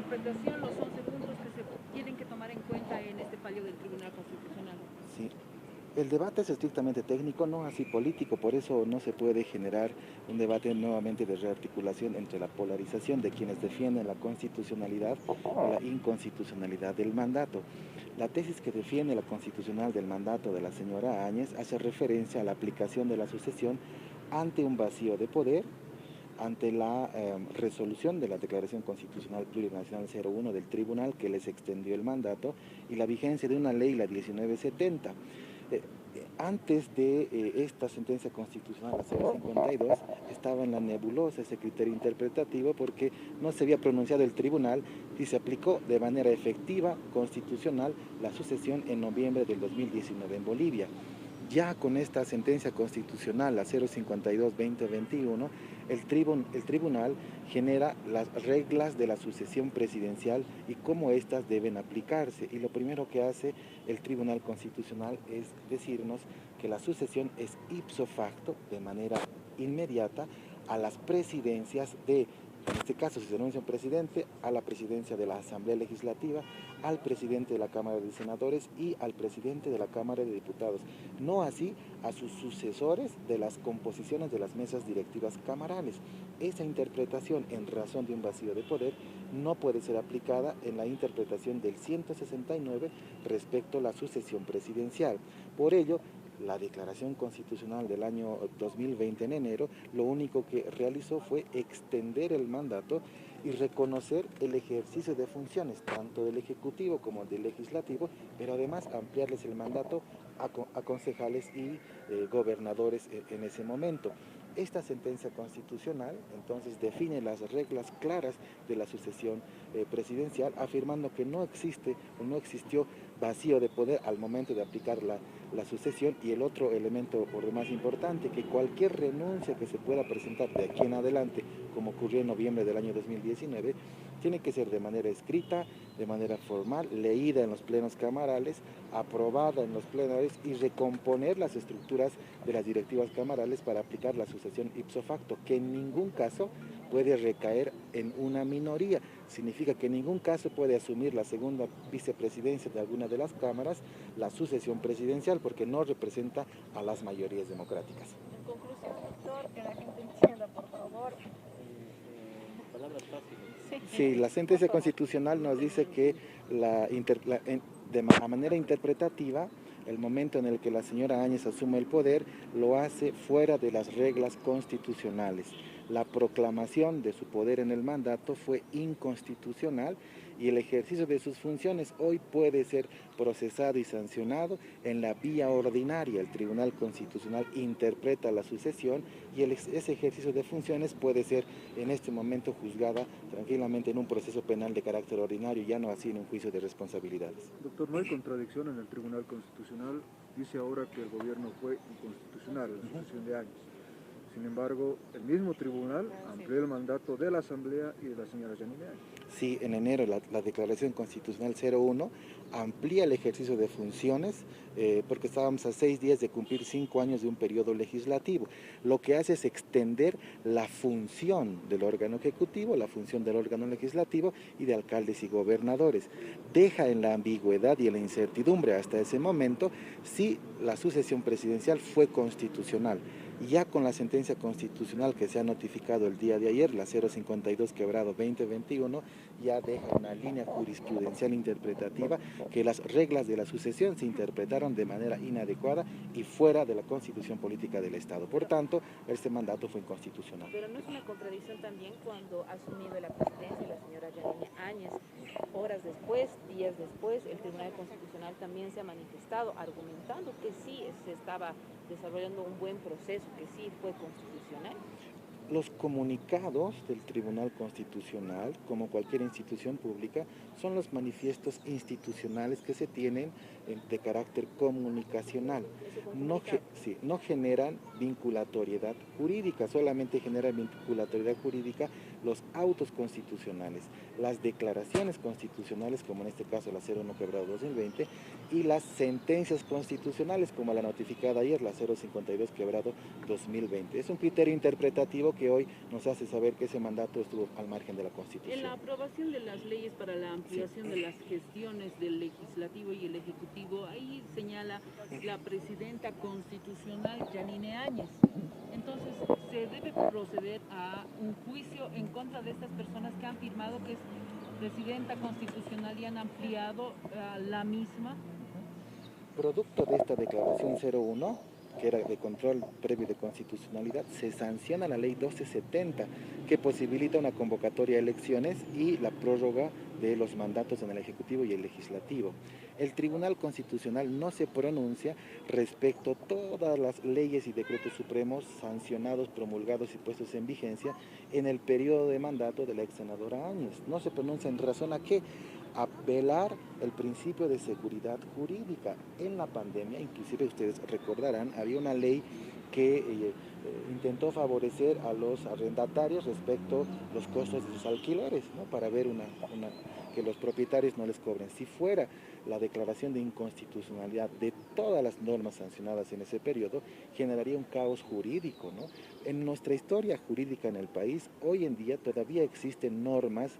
interpretación los 11 puntos que se tienen que tomar en cuenta en este fallo del Tribunal Constitucional. Sí. El debate es estrictamente técnico, no así político, por eso no se puede generar un debate nuevamente de rearticulación entre la polarización de quienes defienden la constitucionalidad y la inconstitucionalidad del mandato. La tesis que defiende la constitucional del mandato de la señora Áñez hace referencia a la aplicación de la sucesión ante un vacío de poder, ante la resolución de la Declaración Constitucional Plurinacional 01 del Tribunal que les extendió el mandato y la vigencia de una ley, la 1970. Antes de esta sentencia constitucional, la 052, estaba en la nebulosa ese criterio interpretativo porque no se había pronunciado el tribunal y se aplicó de manera efectiva, constitucional, la sucesión en noviembre del 2019 en Bolivia. Ya con esta sentencia constitucional, la 052-2021, el tribunal genera las reglas de la sucesión presidencial y cómo éstas deben aplicarse. Y lo primero que hace el Tribunal Constitucional es decirnos que la sucesión es ipso facto, de manera inmediata, a las presidencias de, en este caso, si se renuncia un presidente, a la presidencia de la Asamblea Legislativa, al presidente de la Cámara de Senadores y al presidente de la Cámara de Diputados. No así a sus sucesores de las composiciones de las mesas directivas camarales. Esa interpretación en razón de un vacío de poder no puede ser aplicada en la interpretación del 169 respecto a la sucesión presidencial. Por ello, la Declaración Constitucional del año 2020 en enero, lo único que realizó fue extender el mandato y reconocer el ejercicio de funciones, tanto del Ejecutivo como del Legislativo, pero además ampliarles el mandato a concejales y gobernadores en ese momento. Esta sentencia constitucional entonces define las reglas claras de la sucesión presidencial, afirmando que no existe o no existió vacío de poder al momento de aplicar la sucesión, y el otro elemento por demás importante, que cualquier renuncia que se pueda presentar de aquí en adelante, como ocurrió en noviembre del año 2019, tiene que ser de manera escrita, de manera formal, leída en los plenos camarales, aprobada en los plenarios y recomponer las estructuras de las directivas camarales para aplicar la sucesión ipso facto, que en ningún caso puede recaer en una minoría. Significa que en ningún caso puede asumir la segunda vicepresidencia de alguna de las cámaras la sucesión presidencial, porque no representa a las mayorías democráticas. En conclusión, doctor, que la gente entienda, por favor. Palabras fáciles. Sí, la sentencia constitucional nos dice que de manera interpretativa, el momento en el que la señora Áñez asume el poder, lo hace fuera de las reglas constitucionales. La proclamación de su poder en el mandato fue inconstitucional y el ejercicio de sus funciones hoy puede ser procesado y sancionado en la vía ordinaria. El Tribunal Constitucional interpreta la sucesión y ese ejercicio de funciones puede ser en este momento juzgada tranquilamente en un proceso penal de carácter ordinario, ya no así en un juicio de responsabilidades. Doctor, no hay contradicción en el Tribunal Constitucional. Dice ahora que el gobierno fue inconstitucional en la sucesión de años. Sin embargo, el mismo tribunal amplió el mandato de la Asamblea y de la señora Yanine Áñez. Sí, en enero la Declaración Constitucional 01 amplía el ejercicio de funciones porque estábamos a 6 días de cumplir 5 años de un periodo legislativo. Lo que hace es extender la función del órgano ejecutivo, la función del órgano legislativo y de alcaldes y gobernadores. Deja en la ambigüedad y en la incertidumbre hasta ese momento si la sucesión presidencial fue constitucional. Ya con la sentencia constitucional que se ha notificado el día de ayer, la 052/2021, ya deja una línea jurisprudencial interpretativa que las reglas de la sucesión se interpretaron de manera inadecuada y fuera de la constitución política del Estado. Por tanto, este mandato fue inconstitucional. Pero no es una contradicción también cuando ha asumido la presidencia la señora Yanine Áñez. Horas después, días después, el Tribunal Constitucional también se ha manifestado argumentando que sí se estaba desarrollando un buen proceso, que sí fue constitucional. Los comunicados del Tribunal Constitucional, como cualquier institución pública, son los manifiestos institucionales que se tienen de carácter comunicacional. No generan vinculatoriedad jurídica, solamente generan vinculatoriedad jurídica los autos constitucionales, las declaraciones constitucionales, como en este caso la 01/2020, y las sentencias constitucionales, como la notificada ayer, la 052/2020. Es un criterio interpretativo que hoy nos hace saber que ese mandato estuvo al margen de la Constitución. En la aprobación de las leyes para la ampliación de las gestiones del Legislativo y el Ejecutivo, ahí señala la presidenta constitucional Yanine Áñez. Entonces, se debe proceder a un juicio en contra de estas personas que han firmado que es presidenta constitucional y han ampliado la misma. Producto de esta declaración 01, que era de control previo de constitucionalidad, se sanciona la ley 1270, que posibilita una convocatoria a elecciones y la prórroga de los mandatos en el Ejecutivo y el Legislativo. El Tribunal Constitucional no se pronuncia respecto a todas las leyes y decretos supremos sancionados, promulgados y puestos en vigencia en el periodo de mandato de la ex senadora Áñez. No se pronuncia en razón a qué, a velar el principio de seguridad jurídica. En la pandemia, inclusive ustedes recordarán, había una ley que intentó favorecer a los arrendatarios respecto a los costos de sus alquileres, ¿no? Para ver que los propietarios no les cobren. Si fuera la declaración de inconstitucionalidad de todas las normas sancionadas en ese periodo, generaría un caos jurídico, ¿no? En nuestra historia jurídica en el país, hoy en día todavía existen normas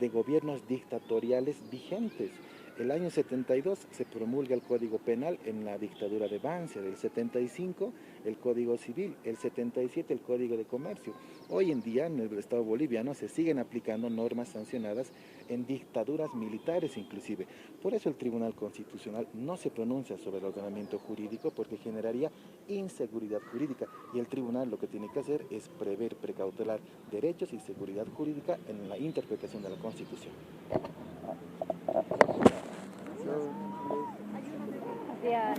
de gobiernos dictatoriales vigentes. El año 72 se promulga el Código Penal en la dictadura de Banzer, el 75 el Código Civil, el 77 el Código de Comercio. Hoy en día en el Estado boliviano se siguen aplicando normas sancionadas en dictaduras militares inclusive. Por eso el Tribunal Constitucional no se pronuncia sobre el ordenamiento jurídico porque generaría inseguridad jurídica y el Tribunal lo que tiene que hacer es prever, precautelar derechos y seguridad jurídica en la interpretación de la Constitución. Ya.